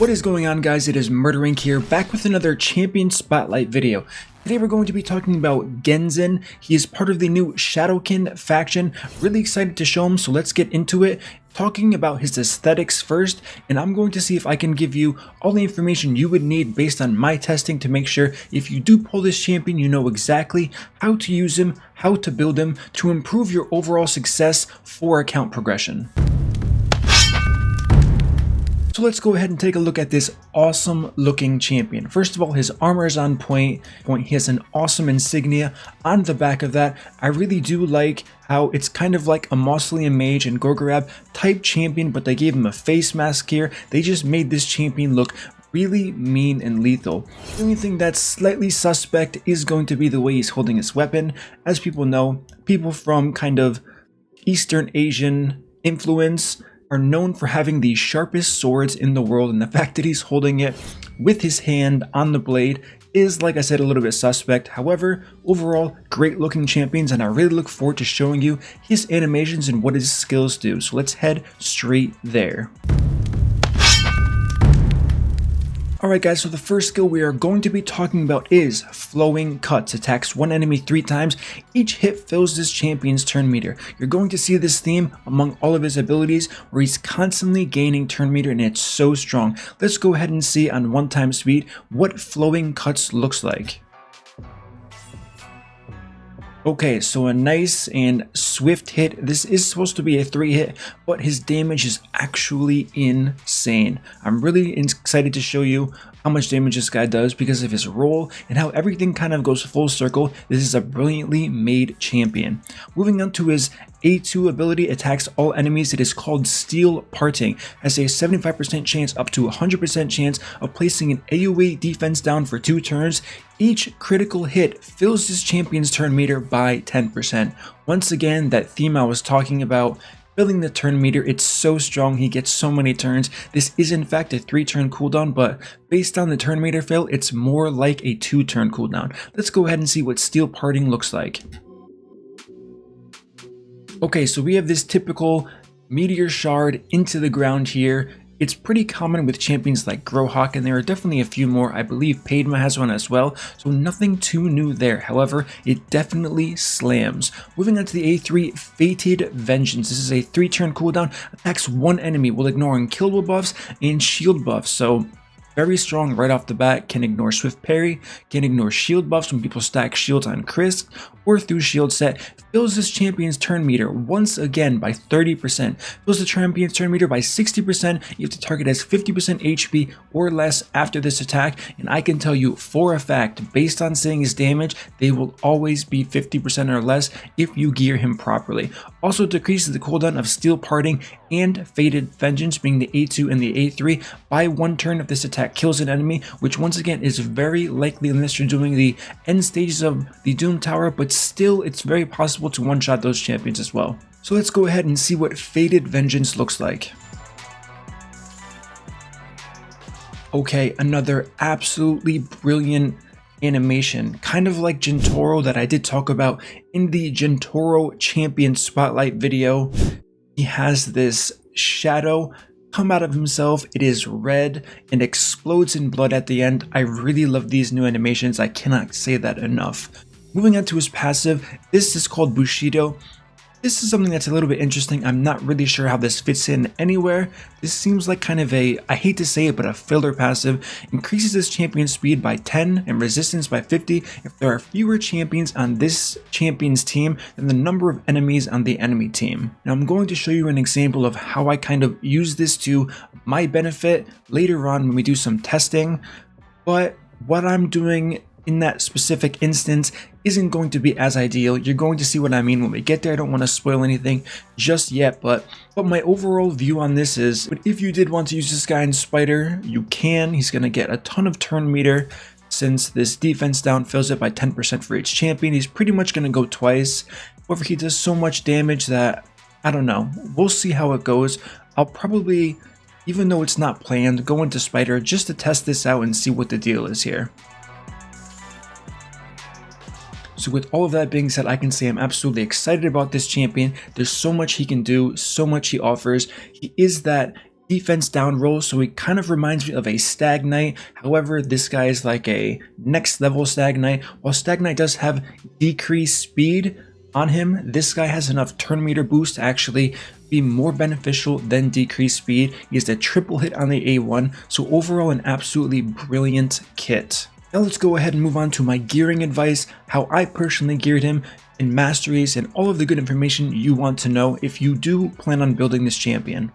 What is going on, guys? It is MurderInc here, back with another champion spotlight video. Today we're going to be talking about Genzin. He is part of the new Shadowkin faction. Really excited to show him, so let's get into it. Talking about his aesthetics first, and I'm going to see if I can give you all the information you would need based on my testing to make sure if you do pull this champion, you know exactly how to use him, how to build him, to improve your overall success for account progression. So let's go ahead and take a look at this awesome looking champion. First of all, his armor is on point. He has an awesome insignia on the back of that. I really do like how it's kind of like a Mausoleum Mage and Gorgorab type champion, but they gave him a face mask here. They just made this champion look really mean and lethal. The only thing that's slightly suspect is going to be the way he's holding his weapon. As people know, people from kind of Eastern Asian influence are known for having the sharpest swords in the world, and the fact that he's holding it with his hand on the blade is, like I said, a little bit suspect. However, overall, great looking champions, and I really look forward to showing you his animations and what his skills do. So let's head straight there. Alright guys, so the first skill we are going to be talking about is Flowing Cuts. Attacks one enemy 3 times. Each hit fills this champion's turn meter. You're going to see this theme among all of his abilities where he's constantly gaining turn meter, and it's so strong. Let's go ahead and see on 1 speed what Flowing Cuts looks like. Okay, so a nice and swift hit. This is supposed to be a 3 hit, but his damage is actually insane. I'm really excited to show you how much damage this guy does because of his roll and how everything kind of goes full circle. This is a brilliantly made champion. Moving on to his A2 ability, attacks all enemies. It is called Steel Parting. Has a 75% chance up to 100% chance of placing an AoE defense down for 2 turns. Each critical hit fills this champion's turn meter by 10%. Once again, that theme I was talking about, filling the turn meter, it's so strong. He gets so many turns. This is in fact a 3-turn cooldown, but based on the turn meter fill, it's more like a 2-turn cooldown. Let's go ahead and see what Steel Parting looks like. Okay, so we have this typical meteor shard into the ground here. It's pretty common with champions like Grohawk, and there are definitely a few more. I believe Padma has one as well, so nothing too new there. However, it definitely slams. Moving on to the A3, Fated Vengeance. This is a 3-turn cooldown. Attacks one enemy while ignoring kill buffs and shield buffs. So very strong right off the bat. Can ignore swift parry, can ignore shield buffs when people stack shields on Chris or through shield set. Fills this champion's turn meter once again by 30%. Fills the champion's turn meter by 60% if the target has 50% HP or less after this attack. And I can tell you for a fact, based on seeing his damage, they will always be 50% or less if you gear him properly. Also decreases the cooldown of Steel Parting and Fated Vengeance, being the A2 and the A3, by 1 turn if this attack kills an enemy, which once again is very likely unless you're doing the end stages of the Doom Tower, but still it's very possible to one-shot those champions as well. So let's go ahead and see what Fated Vengeance looks like. Okay, another absolutely brilliant animation, kind of like Gentoro that I did talk about in the Gentoro Champion Spotlight video. He has this shadow come out of himself. It is red and explodes in blood at the end. I really love these new animations. I cannot say that enough. Moving on to his passive, this is called Bushido. This is something that's a little bit interesting. I'm not really sure how this fits in anywhere. This seems like kind of a, I hate to say it, but a filler passive. Increases this champion's speed by 10 and resistance by 50 if there are fewer champions on this champion's team than the number of enemies on the enemy team. Now I'm going to show you an example of how I kind of use this to my benefit later on when we do some testing. But what I'm doing in that specific instance isn't going to be as ideal. You're going to see what I mean when we get there. I don't want to spoil anything just yet, but my overall view on this is, if you did want to use this guy in Spider, you can. He's going to get a ton of turn meter since this defense down fills it by 10% for each champion. He's pretty much going to go twice. However, he does so much damage that, I don't know. We'll see how it goes. I'll probably, even though it's not planned, go into Spider just to test this out and see what the deal is here. So with all of that being said, I can say I'm absolutely excited about this champion. There's so much he can do, so much he offers. He is that defense down roll, so he kind of reminds me of a Stag Knight. However, this guy is like a next level Stag Knight. While Stag Knight does have decreased speed on him, this guy has enough turn meter boost to actually be more beneficial than decreased speed. He has a triple hit on the A1, so overall an absolutely brilliant kit. Now let's go ahead and move on to my gearing advice, how I personally geared him in masteries, and all of the good information you want to know if you do plan on building this champion.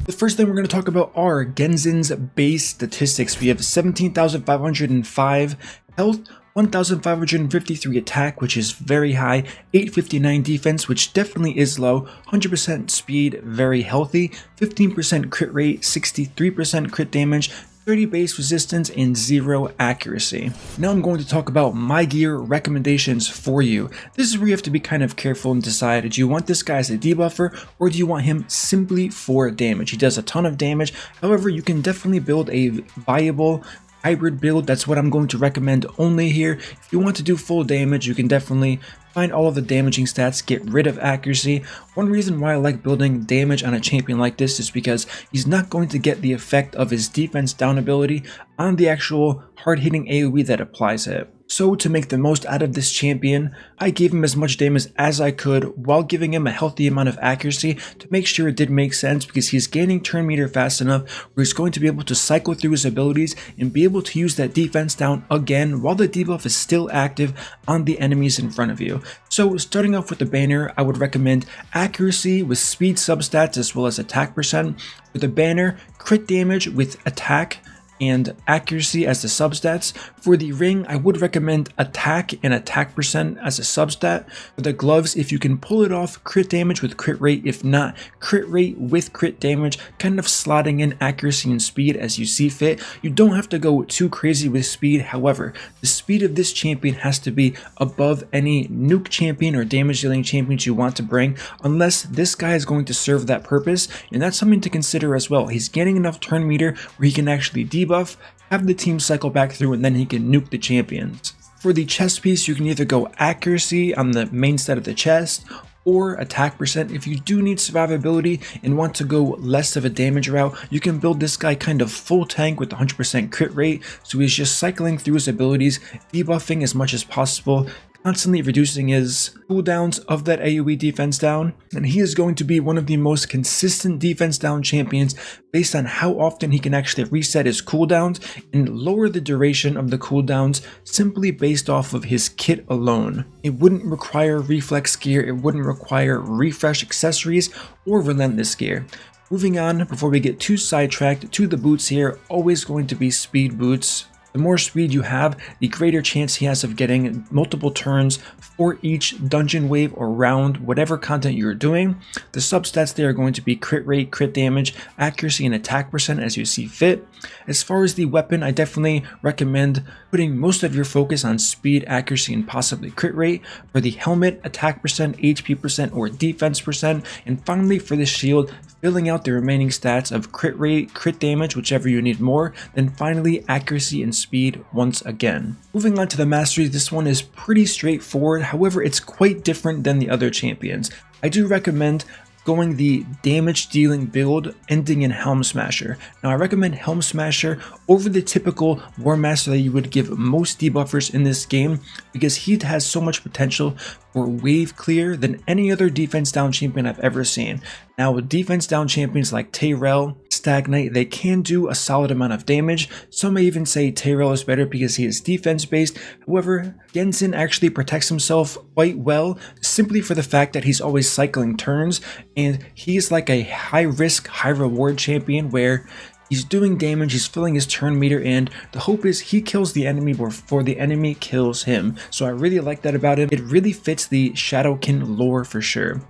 The first thing we're going to talk about are Genzin's base statistics. We have 17,505 health, 1,553 attack, which is very high, 859 defense, which definitely is low, 100% speed, very healthy, 15% crit rate, 63% crit damage, 30 base resistance, and 0 accuracy. Now I'm going to talk about my gear recommendations for you. This is where you have to be kind of careful and decide, do you want this guy as a debuffer or do you want him simply for damage? He does a ton of damage, however you can definitely build a viable hybrid build. That's what I'm going to recommend only here. If you want to do full damage, you can definitely find all of the damaging stats, get rid of accuracy. One reason why I like building damage on a champion like this is because he's not going to get the effect of his defense down ability on the actual hard-hitting AoE that applies it. So to make the most out of this champion, I gave him as much damage as I could while giving him a healthy amount of accuracy to make sure it did make sense, because he's gaining turn meter fast enough where he's going to be able to cycle through his abilities and be able to use that defense down again while the debuff is still active on the enemies in front of you. So starting off with the banner, I would recommend accuracy with speed substats as well as attack percent. For the banner, crit damage with attack and accuracy as the substats. For the ring, I would recommend attack and attack percent as a substat. For the gloves, if you can pull it off, crit damage with crit rate. If not, crit rate with crit damage, kind of slotting in accuracy and speed as you see fit. You don't have to go too crazy with speed. However, the speed of this champion has to be above any nuke champion or damage dealing champions you want to bring, unless this guy is going to serve that purpose, and that's something to consider as well. He's gaining enough turn meter where he can actually debuff, have the team cycle back through, and then he can nuke the champions. For the chest piece, you can either go accuracy on the main side of the chest or attack percent. If you do need survivability and want to go less of a damage route, you can build this guy kind of full tank with 100% crit rate, so he's just cycling through his abilities, debuffing as much as possible, constantly reducing his cooldowns of that AoE defense down, and he is going to be one of the most consistent defense down champions based on how often he can actually reset his cooldowns and lower the duration of the cooldowns simply based off of his kit alone. It wouldn't require reflex gear, it wouldn't require refresh accessories or relentless gear. Moving on, before we get too sidetracked, to the boots here, always going to be speed boots. The more speed you have, the greater chance he has of getting multiple turns for each dungeon wave or round, whatever content you're doing. The substats there are going to be crit rate, crit damage, accuracy, and attack percent as you see fit. As far as the weapon, I definitely recommend putting most of your focus on speed, accuracy, and possibly crit rate. For the helmet, attack percent, HP percent, or defense percent. And finally for the shield, filling out the remaining stats of crit rate, crit damage, whichever you need more, then finally accuracy and speed once again. Moving on to the masteries, this one is pretty straightforward, however it's quite different than the other champions. I do recommend going the damage dealing build ending in Helm Smasher. Now I recommend Helm Smasher over the typical War Master that you would give most debuffers in this game, because he has so much potential for wave clear than any other defense down champion I've ever seen. Now with defense down champions like Tyrell, Stag Knight, they can do a solid amount of damage. Some may even say Tyrell is better because he is defense based. However, Genzin actually protects himself quite well simply for the fact that he's always cycling turns, and he's like a high risk, high reward champion where he's doing damage, he's filling his turn meter, and the hope is he kills the enemy before the enemy kills him. So I really like that about him. It really fits the shadowkin lore for sure.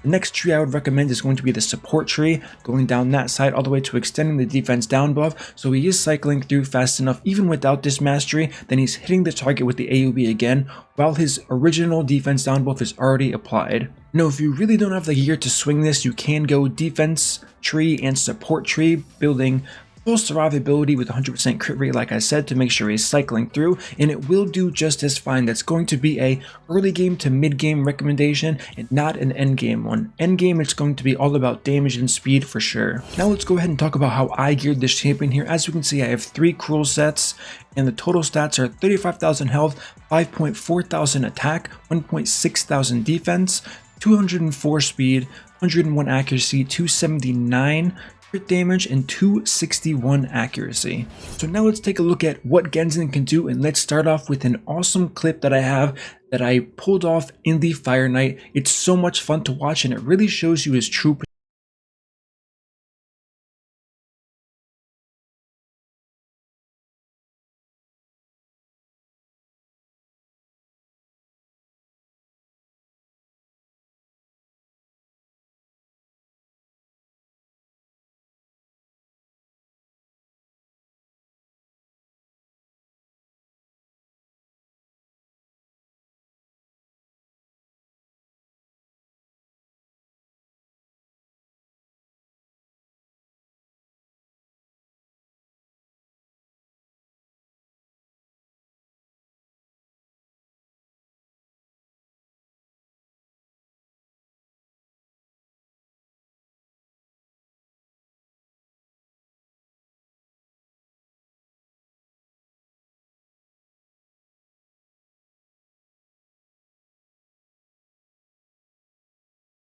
The next tree I would recommend is going to be the support tree, going down that side all the way to extending the defense down buff, so he is cycling through fast enough even without this mastery, then he's hitting the target with the AoE again, while his original defense down buff is already applied. Now if you really don't have the gear to swing this, you can go defense tree and support tree, building full survivability with 100% crit rate, like I said, to make sure he's cycling through, and it will do just as fine. That's going to be a early game to mid game recommendation and not an end game one. End game, it's going to be all about damage and speed for sure. Now let's go ahead and talk about how I geared this champion here. As you can see, I have 3 cruel sets, and the total stats are 35,000 health, 5.4 thousand attack, 1.6 thousand defense, 204 speed, 101 accuracy, 279 crit damage, and 261 accuracy. So now let's take a look at what Genzin can do, and let's start off with an awesome clip that I have that I pulled off in the Fire Knight. It's so much fun to watch, and it really shows you his true potential.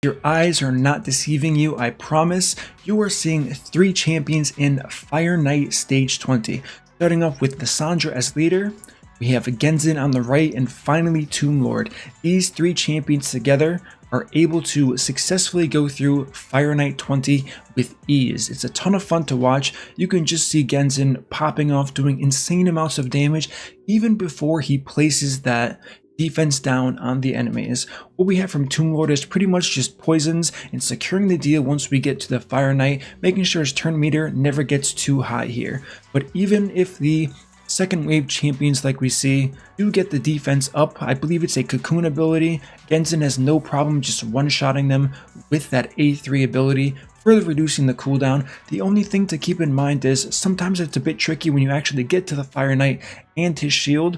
Your eyes are not deceiving you, I promise. You are seeing 3 champions in Fire Knight Stage 20. Starting off with Lissandra as leader, we have Genzin on the right, and finally Tomb Lord. These 3 champions together are able to successfully go through Fire Knight 20 with ease. It's a ton of fun to watch. You can just see Genzin popping off, doing insane amounts of damage, even before he places that defense down on the enemies. What we have from Tomb Lord is pretty much just poisons and securing the deal once we get to the Fire Knight, making sure his turn meter never gets too high here. But even if the second wave champions, like we see, do get the defense up, I believe it's a cocoon ability, Genzin has no problem just one-shotting them with that A3 ability, further reducing the cooldown. The only thing to keep in mind is sometimes it's a bit tricky when you actually get to the Fire Knight and his shield.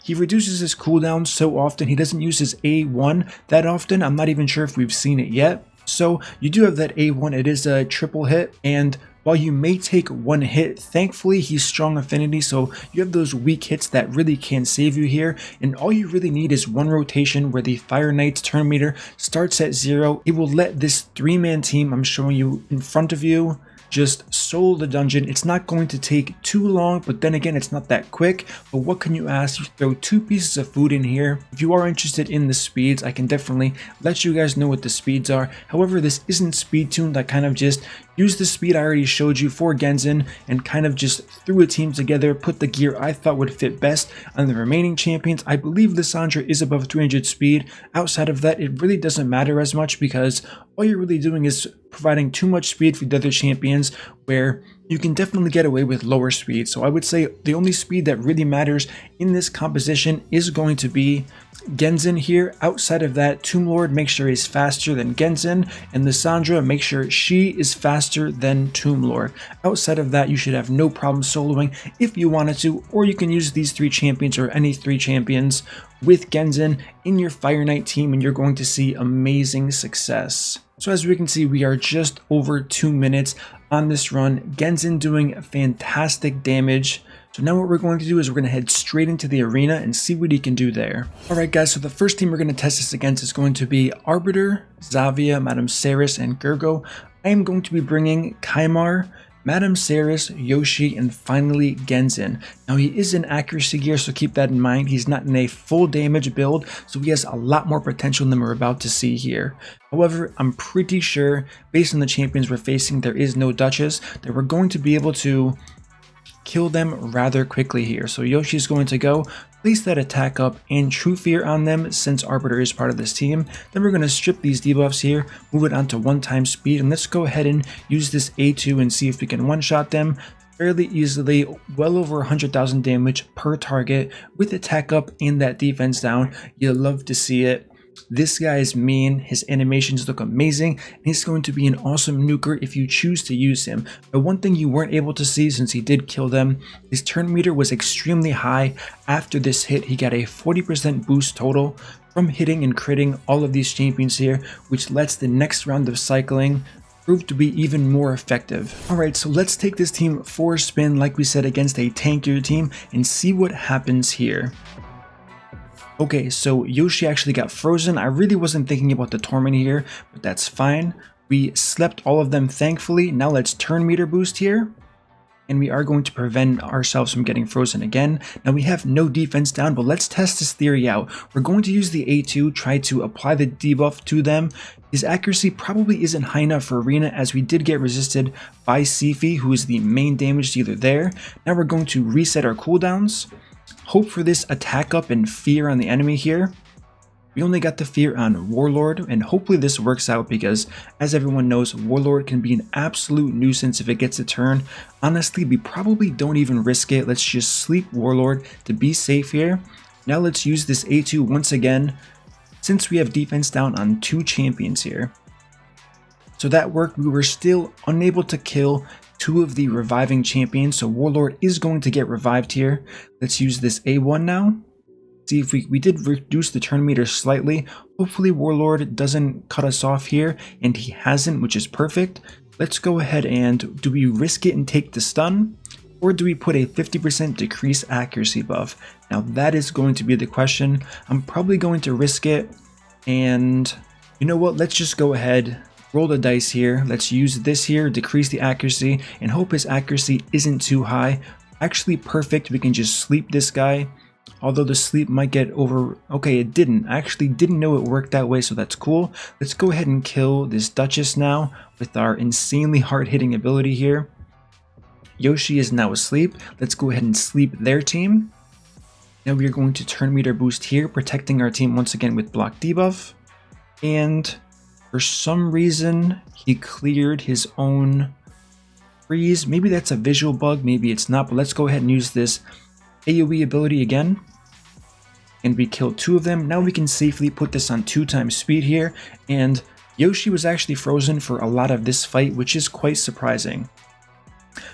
He reduces his cooldown so often. He doesn't use his A1 that often. I'm not even sure if we've seen it yet. So you do have that A1. It is a triple hit, and while you may take 1 hit, thankfully he's strong affinity, so you have those weak hits that really can save you here, and all you really need is 1 rotation where the Fire Knight's turn meter starts at 0. It will let this 3-man team I'm showing you in front of you just solo the dungeon. It's not going to take too long, but then again, it's not that quick. But what can you ask? You throw 2 pieces of food in here. If you are interested in the speeds, I can definitely let you guys know what the speeds are. However, this isn't speed tuned. I kind of just used the speed I already showed you for Genzin and kind of just threw a team together, put the gear I thought would fit best on the remaining champions. I believe Lissandra is above 300 speed. Outside of that, it really doesn't matter as much because all you're really doing is providing too much speed for the other champions, where you can definitely get away with lower speed. So I would say the only speed that really matters in this composition is going to be Genzin here. Outside of that, Tomb Lord, make sure he's faster than Genzin, and Lissandra, make sure she is faster than Tomb Lord. Outside of that, you should have no problem soloing if you wanted to, or you can use these 3 champions or any 3 champions with Genzin in your Fire Knight team, and you're going to see amazing success. So as we can see, we are just over 2 minutes on this run. Genzin doing fantastic damage. So now what we're going to do is we're going to head straight into the arena and see what he can do there. Alright guys, so the first team we're going to test this against is going to be Arbiter, Xavia, Madame Ceres, and Gergo. I am going to be bringing Kaimar, Madame Ceres, Yoshi, and finally Genzin. Now he is in accuracy gear, so keep that in mind. He's not in a full damage build, so he has a lot more potential than we're about to see here. However, I'm pretty sure, based on the champions we're facing, there is no Duchess, that we're going to be able to kill them rather quickly here. So Yoshi's going to go place that attack up and True Fear on them since Arbiter is part of this team. Then we're going to strip these debuffs here, move it onto 1-time speed, and let's go ahead and use this A2 and see if we can one-shot them fairly easily. Well over 100,000 damage per target with attack up and that defense down. You'll love to see it. This guy is mean, his animations look amazing, and he's going to be an awesome nuker if you choose to use him. But one thing you weren't able to see since he did kill them, his turn meter was extremely high. After this hit, he got a 40% boost total from hitting and critting all of these champions here, which lets the next round of cycling prove to be even more effective. Alright, so let's take this team for a spin like we said against a tankier team and see what happens here. Okay, so Yoshi actually got frozen. I really wasn't thinking about the Torment here, but that's fine. We slept all of them thankfully. Now let's turn meter boost here. And we are going to prevent ourselves from getting frozen again. Now we have no defense down, but let's test this theory out. We're going to use the A2, try to apply the debuff to them. His accuracy probably isn't high enough for Arena as we did get resisted by Sifi, who is the main damage dealer there. Now we're going to reset our cooldowns. Hope for this attack up and fear on the enemy here. We only got the fear on Warlord, and hopefully this works out because, as everyone knows, Warlord can be an absolute nuisance if it gets a turn. Honestly, we probably don't even risk it. Let's just sleep Warlord to be safe here. Now let's use this A2 once again, since we have defense down on 2 champions here. So that worked. We were still unable to kill 2 of the reviving champions, so Warlord is going to get revived here. Let's use this A1 now. See if we did reduce the turn meter slightly. Hopefully Warlord doesn't cut us off here, and he hasn't, which is perfect. Let's go ahead and, do we risk it and take the stun? Or do we put a 50% decrease accuracy buff? Now that is going to be the question. I'm probably going to risk it, and you know what, let's just go ahead. Roll the dice here. Let's use this here, decrease the accuracy, and hope his accuracy isn't too high. Actually perfect, we can just sleep this guy. Although the sleep might get over... Okay, it didn't. I actually didn't know it worked that way, so that's cool. Let's go ahead and kill this Duchess now with our insanely hard-hitting ability here. Yoshi is now asleep. Let's go ahead and sleep their team. Now we are going to turn meter boost here, protecting our team once again with block debuff. And for some reason, he cleared his own freeze. Maybe that's a visual bug, maybe it's not, but let's go ahead and use this AoE ability again. And we killed 2 of them. Now we can safely put this on 2 times speed here. And Yoshi was actually frozen for a lot of this fight, which is quite surprising.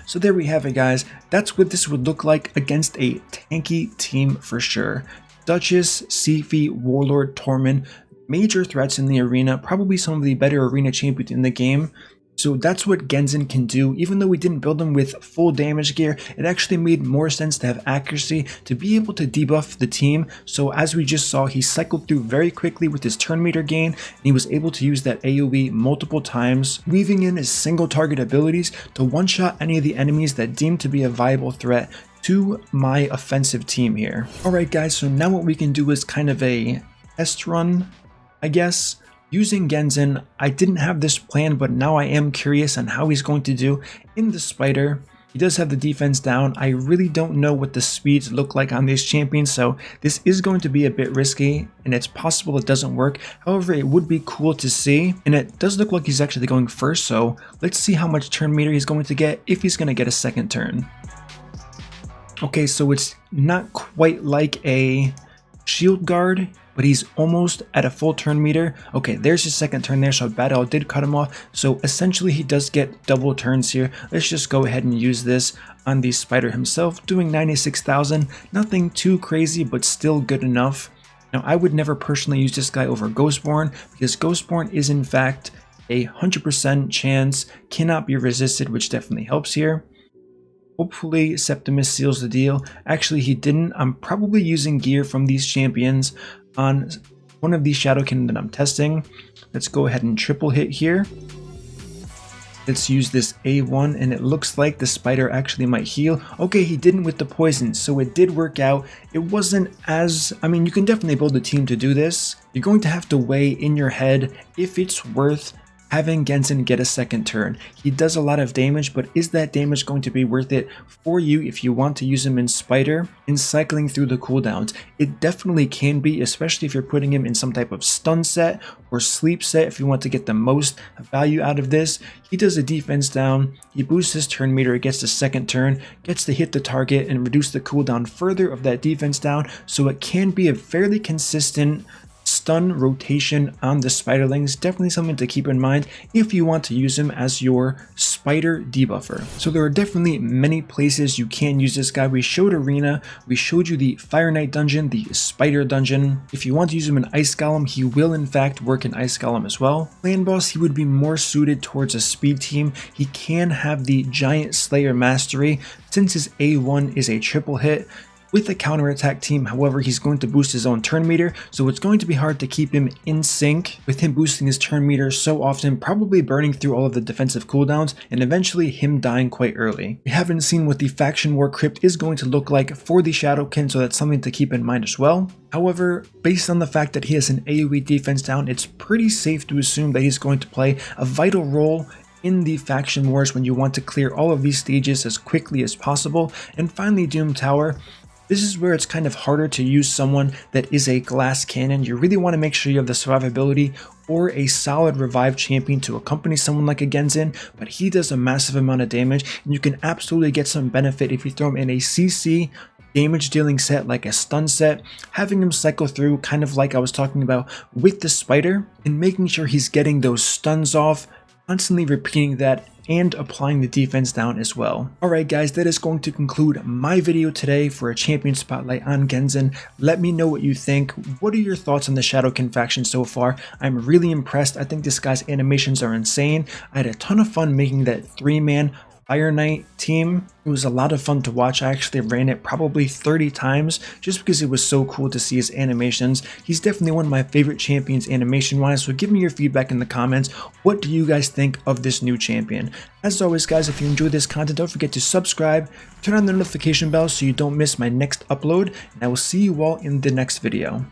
So there we have it, guys. That's what this would look like against a tanky team for sure. Duchess, Sifi, Warlord, Torment. Major threats in the arena, probably some of the better arena champions in the game. So that's what Genzin can do. Even though we didn't build him with full damage gear, it actually made more sense to have accuracy to be able to debuff the team. So as we just saw, he cycled through very quickly with his turn meter gain, and he was able to use that AoE multiple times, weaving in his single target abilities to one-shot any of the enemies that deemed to be a viable threat to my offensive team here. Alright guys, so now what we can do is kind of a test run, I guess. Using Genzin, I didn't have this plan, but now I am curious on how he's going to do in the spider. He does have the defense down. I really don't know what the speeds look like on these champions, so this is going to be a bit risky, and it's possible it doesn't work. However, it would be cool to see, and it does look like he's actually going first, so let's see how much turn meter he's going to get, if he's going to get a second turn. Okay, so it's not quite like a shield guard, but he's almost at a full turn meter. Okay, there's his second turn there, so Battle did cut him off. So essentially he does get double turns here. Let's just go ahead and use this on the spider himself, doing 96,000. Nothing too crazy, but still good enough. Now I would never personally use this guy over Ghostborn, because Ghostborn is in fact a 100% chance, cannot be resisted, which definitely helps here. Hopefully Septimus seals the deal. Actually he didn't. I'm probably using gear from these champions on one of these shadowkin that I'm testing. Let's go ahead and triple hit here. Let's use this A1, and it looks like the spider actually might heal. Okay, he didn't with the poison, so it did work out. It wasn't as... I mean, you can definitely build a team to do this. You're going to have to weigh in your head if it's worth having Genzin get a second turn. He does a lot of damage, but is that damage going to be worth it for you if you want to use him in Spider and cycling through the cooldowns? It definitely can be, especially if you're putting him in some type of stun set or sleep set if you want to get the most value out of this. He does a defense down, he boosts his turn meter, gets the second turn, gets to hit the target and reduce the cooldown further of that defense down, so it can be a fairly consistent stun rotation on the spiderlings. Definitely something to keep in mind if you want to use him as your spider debuffer. So there are definitely many places you can use this guy. We showed Arena, we showed you the Fire Knight dungeon, the Spider dungeon. If you want to use him in Ice Golem, he will in fact work in Ice Golem as well. Clan Boss, he would be more suited towards a speed team. He can have the Giant Slayer mastery since his A1 is a triple hit. With a counterattack team, however, he's going to boost his own turn meter, so it's going to be hard to keep him in sync with him boosting his turn meter so often, probably burning through all of the defensive cooldowns and eventually him dying quite early. We haven't seen what the Faction War Crypt is going to look like for the Shadowkin, so that's something to keep in mind as well. However, based on the fact that he has an AoE defense down, it's pretty safe to assume that he's going to play a vital role in the faction wars when you want to clear all of these stages as quickly as possible. And finally, Doom Tower. This is where it's kind of harder to use someone that is a glass cannon. You really want to make sure you have the survivability or a solid revive champion to accompany someone like a Genzin, but he does a massive amount of damage, and you can absolutely get some benefit if you throw him in a CC damage dealing set like a stun set, having him cycle through kind of like I was talking about with the spider, and making sure he's getting those stuns off, constantly repeating that and applying the defense down as well. Alright guys, that is going to conclude my video today for a champion spotlight on Genzin. Let me know what you think. What are your thoughts on the Shadowkin faction so far? I'm really impressed. I think this guy's animations are insane. I had a ton of fun making that 3-man Fire Knight team. It was a lot of fun to watch. I actually ran it probably 30 times just because it was so cool to see his animations. He's definitely one of my favorite champions animation wise, so give me your feedback in the comments. What do you guys think of this new champion? As always guys, if you enjoyed this content, don't forget to subscribe, turn on the notification bell so you don't miss my next upload, and I will see you all in the next video.